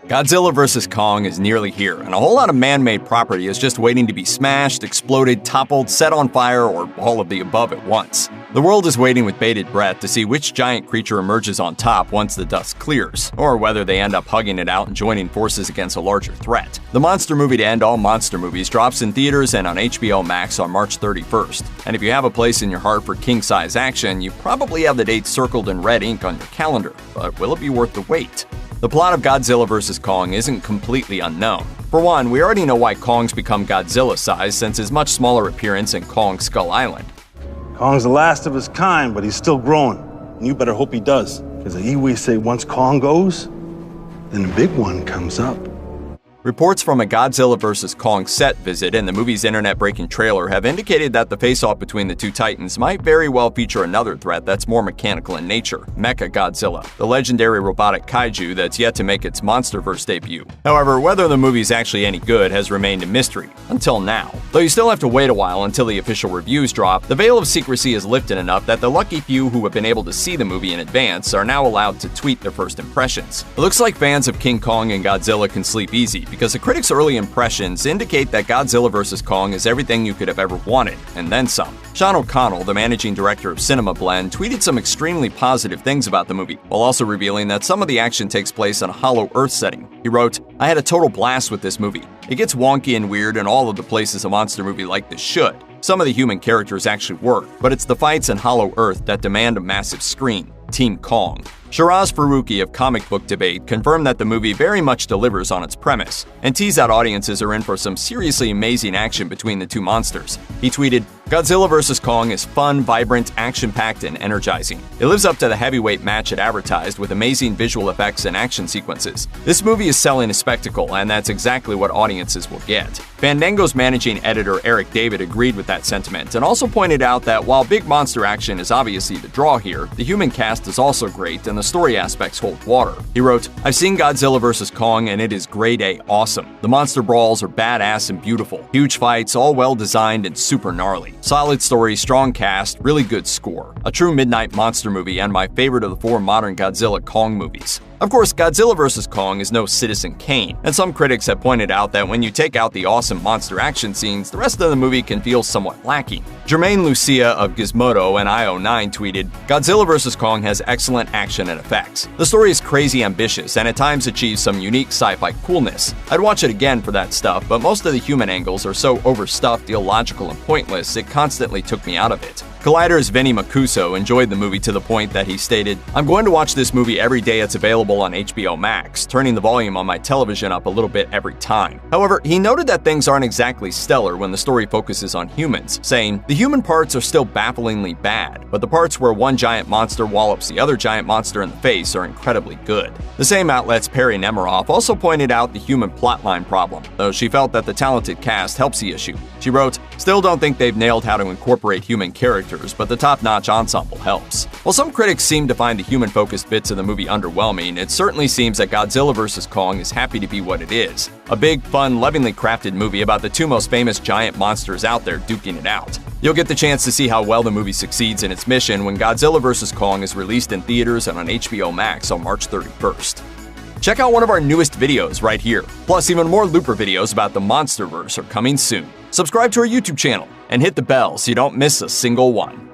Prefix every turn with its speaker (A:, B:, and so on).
A: Godzilla vs. Kong is nearly here, and a whole lot of man-made property is just waiting to be smashed, exploded, toppled, set on fire, or all of the above at once. The world is waiting with bated breath to see which giant creature emerges on top once the dust clears, or whether they end up hugging it out and joining forces against a larger threat. The monster movie to end all monster movies drops in theaters and on HBO Max on March 31st. And if you have a place in your heart for king-size action, you probably have the date circled in red ink on your calendar. But will it be worth the wait? The plot of Godzilla vs. Kong isn't completely unknown. For one, we already know why Kong's become Godzilla-sized since his much smaller appearance in Kong Skull Island.
B: Kong's the last of his kind, but he's still growing. And you better hope he does. Because the Iwi say once Kong goes, then the big one comes up.
A: Reports from a Godzilla vs. Kong set visit and the movie's internet-breaking trailer have indicated that the face-off between the two titans might very well feature another threat that's more mechanical in nature, Mecha-Godzilla, the legendary robotic kaiju that's yet to make its MonsterVerse debut. However, whether the movie's actually any good has remained a mystery, until now. Though you still have to wait a while until the official reviews drop, the veil of secrecy is lifted enough that the lucky few who have been able to see the movie in advance are now allowed to tweet their first impressions. It looks like fans of King Kong and Godzilla can sleep easy, because the critics' early impressions indicate that Godzilla vs. Kong is everything you could have ever wanted, and then some. Sean O'Connell, the managing director of Cinema Blend, tweeted some extremely positive things about the movie, while also revealing that some of the action takes place on a Hollow Earth setting. He wrote, "I had a total blast with this movie. It gets wonky and weird in all of the places a monster movie like this should. Some of the human characters actually work, but it's the fights in Hollow Earth that demand a massive screen. Team Kong." Shiraz Faruqi of Comic Book Debate confirmed that the movie very much delivers on its premise, and teased out audiences are in for some seriously amazing action between the two monsters. He tweeted, "Godzilla vs. Kong is fun, vibrant, action-packed, and energizing. It lives up to the heavyweight match it advertised with amazing visual effects and action sequences. This movie is selling a spectacle, and that's exactly what audiences will get." Fandango's managing editor Eric David agreed with that sentiment, and also pointed out that while big monster action is obviously the draw here, the human cast is also great, and the story aspects hold water. He wrote, "I've seen Godzilla vs. Kong and it is grade A awesome. The monster brawls are badass and beautiful. Huge fights, all well designed and super gnarly. Solid story, strong cast, really good score. A true midnight monster movie and my favorite of the four modern Godzilla Kong movies." Of course, Godzilla vs. Kong is no Citizen Kane, and some critics have pointed out that when you take out the awesome monster action scenes, the rest of the movie can feel somewhat lacking. Jermaine Lucia of Gizmodo and IO9 tweeted, "Godzilla vs. Kong has excellent action and effects. The story is crazy ambitious and at times achieves some unique sci-fi coolness. I'd watch it again for that stuff, but most of the human angles are so overstuffed, illogical, and pointless, it constantly took me out of it." Collider's Vinny Macuso enjoyed the movie to the point that he stated, "I'm going to watch this movie every day it's available on HBO Max, turning the volume on my television up a little bit every time." However, he noted that things aren't exactly stellar when the story focuses on humans, saying, "The human parts are still bafflingly bad, but the parts where one giant monster wallops the other giant monster in the face are incredibly good." The same outlet's Perry Nemiroff also pointed out the human plotline problem, though she felt that the talented cast helps the issue. She wrote, "Still don't think they've nailed how to incorporate human characters, but the top-notch ensemble helps." While some critics seem to find the human-focused bits of the movie underwhelming, it certainly seems that Godzilla vs. Kong is happy to be what it is. A big, fun, lovingly crafted movie about the two most famous giant monsters out there duking it out. You'll get the chance to see how well the movie succeeds in its mission when Godzilla vs. Kong is released in theaters and on HBO Max on March 31st. Check out one of our newest videos right here. Plus, even more Looper videos about the MonsterVerse are coming soon. Subscribe to our YouTube channel and hit the bell so you don't miss a single one.